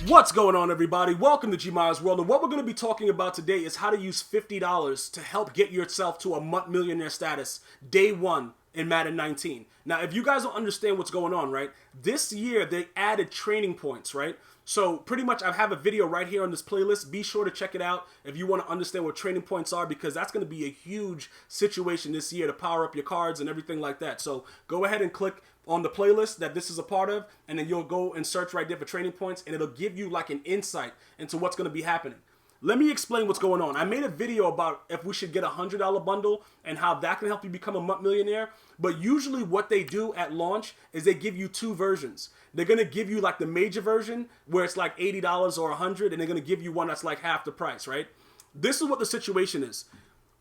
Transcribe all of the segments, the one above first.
What's going on, everybody? Welcome to GmiasWorld, and what we're going to be talking about today is how to use $50 to help get yourself to a MUT millionaire status day one in Madden 19. Now, if you guys don't understand what's going on, right, this year they added training points, right? So pretty much I have a video right here on this playlist. Be sure to check it out if you want to understand what training points are, because that's going to be a huge situation this year to power up your cards and everything like that. So go ahead and click on the playlist that this is a part of, and then you'll go and search right there for training points, and it'll give you like an insight into what's going to be happening. Let me explain what's going on. I made a video about if we should get a $100 bundle and how that can help you become a MUT millionaire. But usually what they do at launch is they give you two versions. They're going to give you like the major version where it's like $80 or $100, and they're going to give you one that's like half the price, right? This is what the situation is.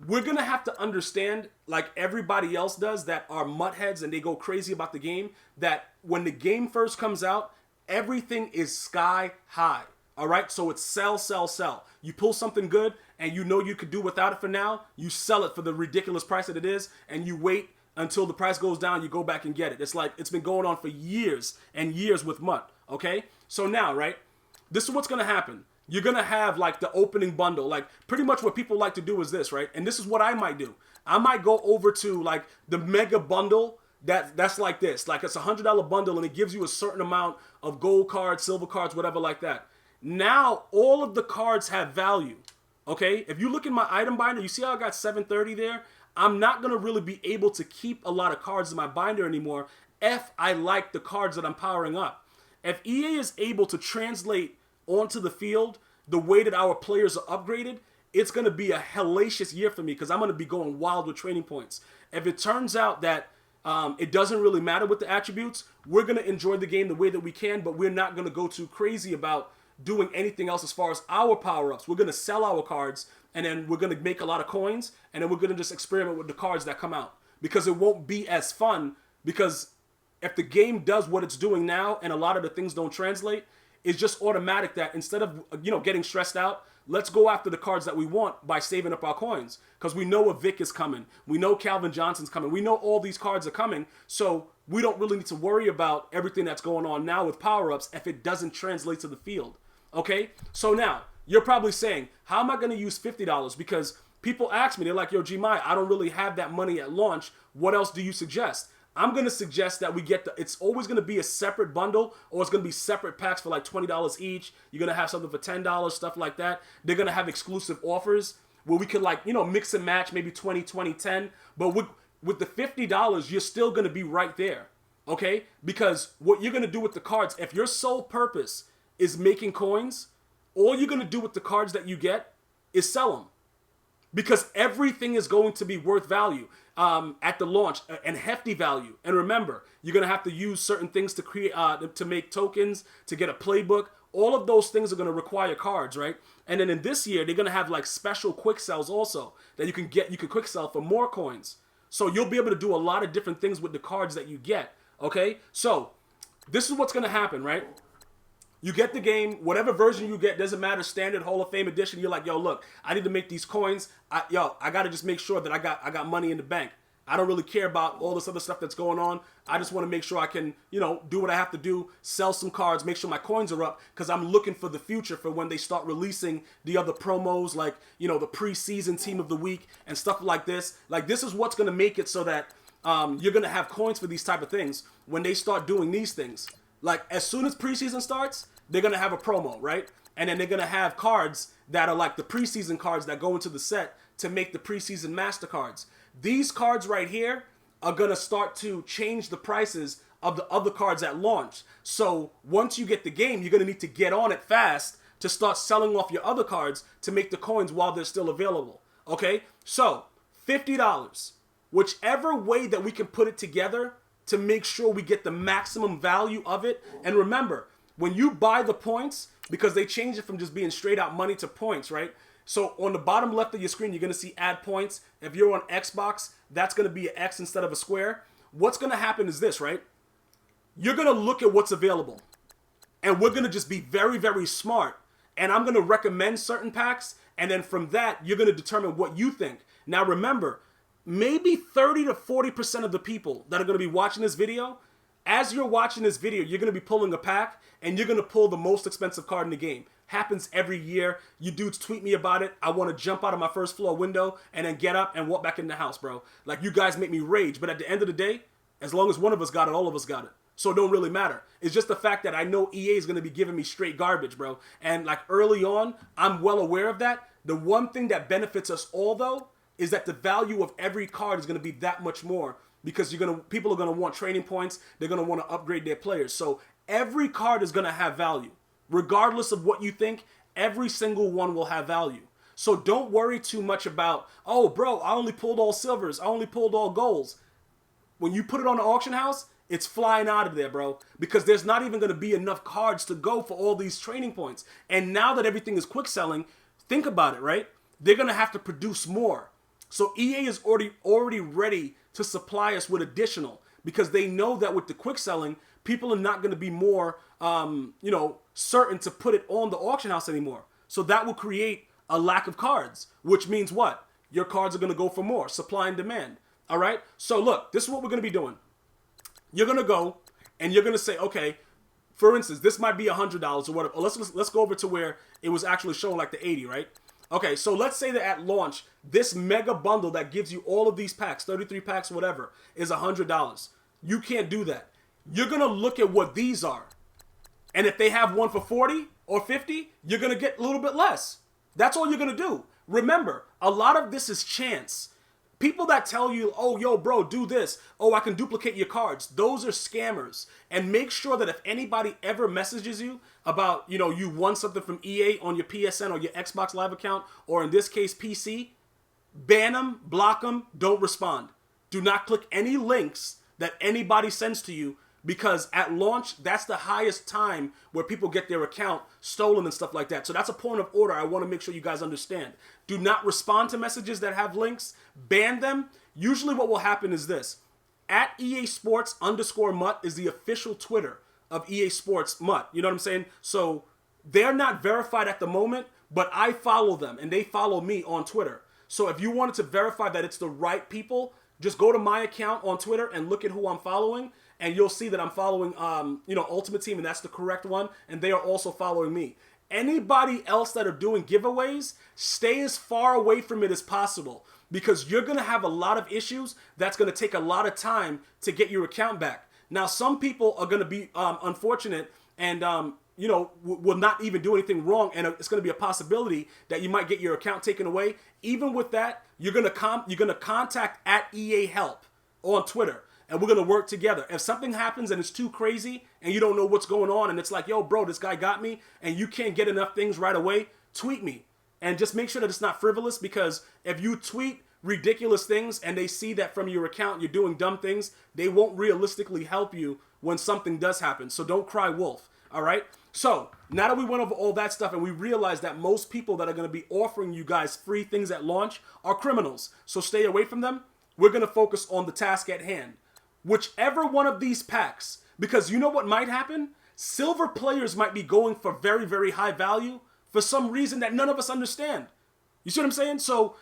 We're going to have to understand, like everybody else does that are MUT heads and they go crazy about the game, that when the game first comes out, everything is sky high. All right, so it's sell, sell, sell. You pull something good and you know you could do without it for now, you sell it for the ridiculous price that it is, and you wait until the price goes down, you go back and get it. It's like it's been going on for years and years with MUT, okay? So now, right, this is what's going to happen. You're going to have like the opening bundle. Like pretty much what people like to do is this, right? And this is what I might do. I might go over to like the mega bundle that's like this. Like it's a $100 bundle and it gives you a certain amount of gold cards, silver cards, whatever like that. Now all of the cards have value, okay? If you look in my item binder, you see how I got 730 there? I'm not going to really be able to keep a lot of cards in my binder anymore if I like the cards that I'm powering up. If EA is able to translate onto the field the way that our players are upgraded, it's going to be a hellacious year for me because I'm going to be going wild with training points. If it turns out that it doesn't really matter with the attributes, we're going to enjoy the game the way that we can, but we're not going to go too crazy about doing anything else as far as our power-ups. We're going to sell our cards, and then we're going to make a lot of coins, and then we're going to just experiment with the cards that come out, because it won't be as fun. Because if the game does what it's doing now and a lot of the things don't translate, it's just automatic that instead of getting stressed out, let's go after the cards that we want by saving up our coins, because we know a Vic is coming, we know Calvin Johnson's coming, we know all these cards are coming, so we don't really need to worry about everything that's going on now with power-ups if it doesn't translate to the field. Okay, so now you're probably saying, how am I going to use $50? Because people ask me, they're like, yo, Gmi, I don't really have that money at launch. What else do you suggest? I'm going to suggest that we get it's always going to be a separate bundle, or it's going to be separate packs for like $20 each. You're going to have something for $10, stuff like that. They're going to have exclusive offers where we could like, mix and match, maybe 20, 20, 10. But with the $50, you're still going to be right there. Okay, because what you're going to do with the cards, if your sole purpose is making coins, all you're going to do with the cards that you get is sell them, because everything is going to be worth value at the launch, and hefty value. And remember, you're going to have to use certain things to create to make tokens, to get a playbook. All of those things are going to require cards, right? And then in this year, they're going to have like special quick sells also that you can quick sell for more coins. So you'll be able to do a lot of different things with the cards that you get. Okay, so this is what's going to happen, right? You get the game, whatever version you get, doesn't matter, standard, Hall of Fame edition. You're like, yo, look, I need to make these coins. I got to just make sure that I got money in the bank. I don't really care about all this other stuff that's going on. I just want to make sure I can, do what I have to do, sell some cards, make sure my coins are up, because I'm looking for the future for when they start releasing the other promos, like, the preseason team of the week and stuff like this. Like, this is what's going to make it so that you're going to have coins for these type of things when they start doing these things. Like, as soon as preseason starts, they're going to have a promo, right? And then they're going to have cards that are like the preseason cards that go into the set to make the preseason master cards. These cards right here are going to start to change the prices of the other cards at launch. So once you get the game, you're going to need to get on it fast to start selling off your other cards to make the coins while they're still available. Okay? So $50. Whichever way that we can put it together to make sure we get the maximum value of it. And remember, when you buy the points, because they change it from just being straight out money to points, right? So on the bottom left of your screen, you're going to see add points. If you're on Xbox, that's going to be an X instead of a square. What's going to happen is this, right? You're going to look at what's available. And we're going to just be very, very smart. And I'm going to recommend certain packs. And then from that, you're going to determine what you think. Now remember, maybe 30 to 40% of the people that are going to be watching this video as you're watching this video, you're going to be pulling a pack, and you're going to pull the most expensive card in the game. Happens every year. You dudes tweet me about it. I want to jump out of my first floor window and then get up and walk back in the house, bro. Like, you guys make me rage. But at the end of the day, as long as one of us got it, all of us got it. So it don't really matter. It's just the fact that I know EA is going to be giving me straight garbage, bro. And like early on, I'm well aware of that. The one thing that benefits us all, though, is that the value of every card is going to be that much more, because people are going to want training points. They're going to want to upgrade their players. So every card is going to have value. Regardless of what you think, every single one will have value. So don't worry too much about, oh, bro, I only pulled all silvers. I only pulled all golds. When you put it on the auction house, it's flying out of there, bro, because there's not even going to be enough cards to go for all these training points. And now that everything is quick selling, think about it, right? They're going to have to produce more. So EA is already ready to supply us with additional, because they know that with the quick selling, people are not going to be more, certain to put it on the auction house anymore. So that will create a lack of cards, which means what? Your cards are going to go for more, supply and demand. All right? So look, this is what we're going to be doing. You're going to go and you're going to say, okay, for instance, this might be $100 or whatever. Let's go over to where it was actually showing like the 80, right? Okay, so let's say that at launch, this mega bundle that gives you all of these packs, 33 packs, whatever, is $100. You can't do that. You're going to look at what these are. And if they have one for 40 or 50, you're going to get a little bit less. That's all you're going to do. Remember, a lot of this is chance. People that tell you, oh, yo, bro, do this. Oh, I can duplicate your cards. Those are scammers. And make sure that if anybody ever messages you about, you won something from EA on your PSN or your Xbox Live account, or in this case, PC, ban them, block them, don't respond. Do not click any links that anybody sends to you, because at launch, that's the highest time where people get their account stolen and stuff like that. So that's a point of order I want to make sure you guys understand. Do not respond to messages that have links. Ban them. Usually what will happen is this. At EA Sports _MUT is the official Twitter of EA Sports MUT. You know what I'm saying? So they're not verified at the moment, but I follow them and they follow me on Twitter. So if you wanted to verify that it's the right people, just go to my account on Twitter and look at who I'm following, and you'll see that I'm following, Ultimate Team, and that's the correct one, and they are also following me. Anybody else that are doing giveaways, stay as far away from it as possible, because you're going to have a lot of issues. That's going to take a lot of time to get your account back. Now, some people are going to be unfortunate and, will not even do anything wrong, and it's going to be a possibility that you might get your account taken away. Even with that, you're going to contact at EA Help on Twitter, and we're going to work together. If something happens and it's too crazy and you don't know what's going on and it's like, yo, bro, this guy got me, and you can't get enough things right away, tweet me. And just make sure that it's not frivolous, because if you tweet ridiculous things and they see that from your account you're doing dumb things, they won't realistically help you when something does happen. So don't cry wolf, all right? So now that we went over all that stuff and we realized that most people that are going to be offering you guys free things at launch are criminals, so stay away from them, we're going to focus on the task at hand. Whichever one of these packs, because you know what might happen? Silver players might be going for very, very high value for some reason that none of us understand. You see what I'm saying? So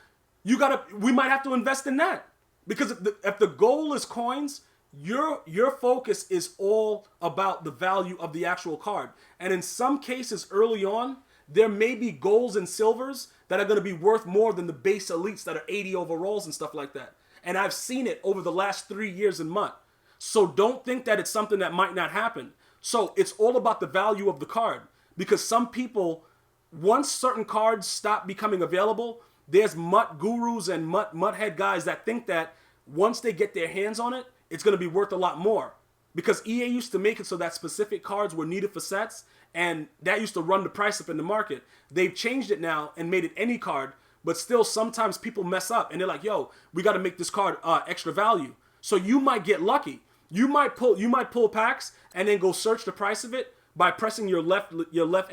we might have to invest in that, because if the goal is coins, your focus is all about the value of the actual card. And in some cases early on, there may be golds and silvers that are going to be worth more than the base elites that are 80 overalls and stuff like that. And I've seen it over the last 3 years in MUT. So don't think that it's something that might not happen. So it's all about the value of the card, because some people, once certain cards stop becoming available, there's MUT gurus and MUT head guys that think that once they get their hands on it, it's going to be worth a lot more. Because EA used to make it so that specific cards were needed for sets, and that used to run the price up in the market. They've changed it now and made it any card, but still sometimes people mess up and they're like, yo, we got to make this card extra value. So you might get lucky. You might pull packs and then go search the price of it by pressing your left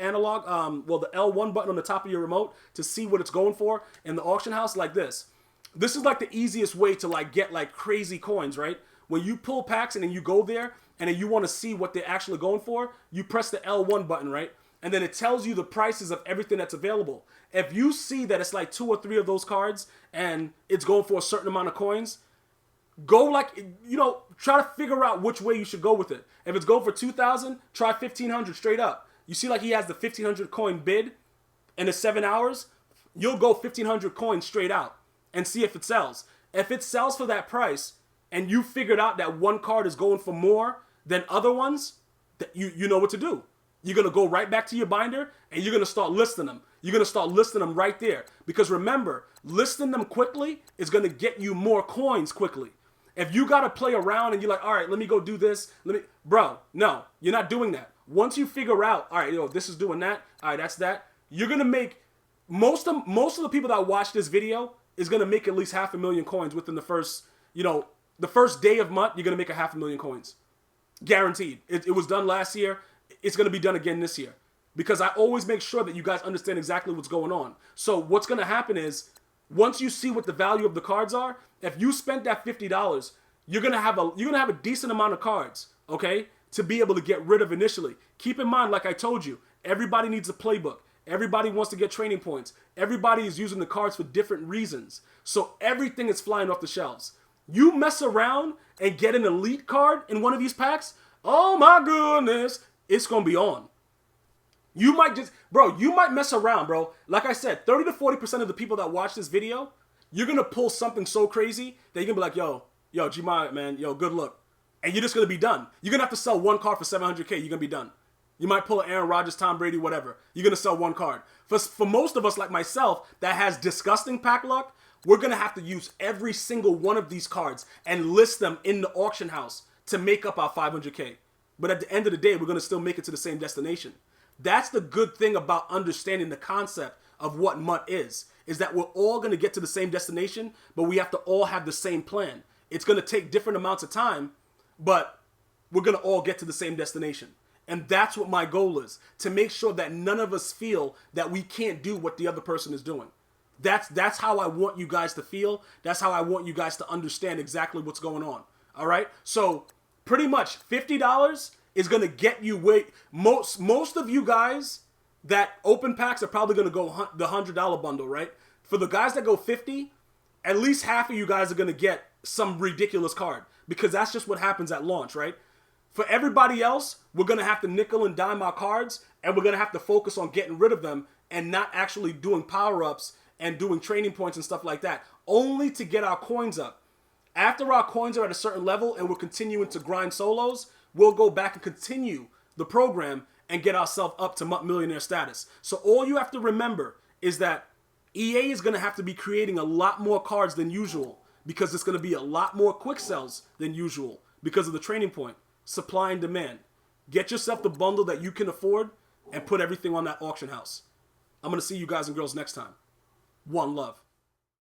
analog, the L1 button on the top of your remote to see what it's going for in the auction house like this. This is like the easiest way to get crazy coins, right? When you pull packs and then you go there and then you want to see what they're actually going for, you press the L1 button, right? And then it tells you the prices of everything that's available. If you see that it's like 2 or 3 of those cards and it's going for a certain amount of coins, go like, you know, try to figure out which way you should go with it. If it's go for 2,000, try 1,500 straight up. You see like he has the 1,500 coin bid in the 7 hours, you'll go 1,500 coins straight out and see if it sells. If it sells for that price and you figured out that one card is going for more than other ones, that you know what to do. You're going to go right back to your binder and you're going to start listing them. You're going to start listing them right there. Because remember, listing them quickly is going to get you more coins quickly. If you got to play around and you're like, all right, let me go do this. Bro, no, you're not doing that. Once you figure out, all right, yo, this is doing that. All right, that's that. You're going to make, most of the people that watch this video is going to make at least 500,000 coins within the first, the first day of MUT, you're going to make 500,000 coins. Guaranteed. It was done last year. It's going to be done again this year. Because I always make sure that you guys understand exactly what's going on. So what's going to happen is, once you see what the value of the cards are, if you spent that $50, you're going to have a decent amount of cards, okay, to be able to get rid of initially. Keep in mind, like I told you, everybody needs a playbook. Everybody wants to get training points. Everybody is using the cards for different reasons. So everything is flying off the shelves. You mess around and get an elite card in one of these packs, oh my goodness, it's going to be on. You might you might mess around, bro. Like I said, 30 to 40% of the people that watch this video, you're going to pull something so crazy that you're going to be like, yo, Gmias, man, yo, good luck. And you're just going to be done. You're going to have to sell one card for 700K. You're going to be done. You might pull an Aaron Rodgers, Tom Brady, whatever. You're going to sell one card. For most of us, like myself, that has disgusting pack luck, we're going to have to use every single one of these cards and list them in the auction house to make up our 500K. But at the end of the day, we're going to still make it to the same destination. That's the good thing about understanding the concept of what MUT is that we're all going to get to the same destination, but we have to all have the same plan. It's going to take different amounts of time, but we're going to all get to the same destination. And that's what my goal is, to make sure that none of us feel that we can't do what the other person is doing. That's how I want you guys to feel. That's how I want you guys to understand exactly what's going on. All right? So pretty much $50 is going to get you most of you guys that open packs are probably going to go the $100 bundle, right? For the guys that go 50, at least half of you guys are going to get some ridiculous card, because that's just what happens at launch, right? For everybody else, we're going to have to nickel and dime our cards, and we're going to have to focus on getting rid of them and not actually doing power-ups and doing training points and stuff like that, only to get our coins up. After our coins are at a certain level and we're continuing to grind solos, we'll go back and continue the program and get ourselves up to MUT Millionaire status. So all you have to remember is that EA is going to have to be creating a lot more cards than usual, because it's going to be a lot more quick sells than usual because of the training point. Supply and demand. Get yourself the bundle that you can afford and put everything on that auction house. I'm going to see you guys and girls next time. One love.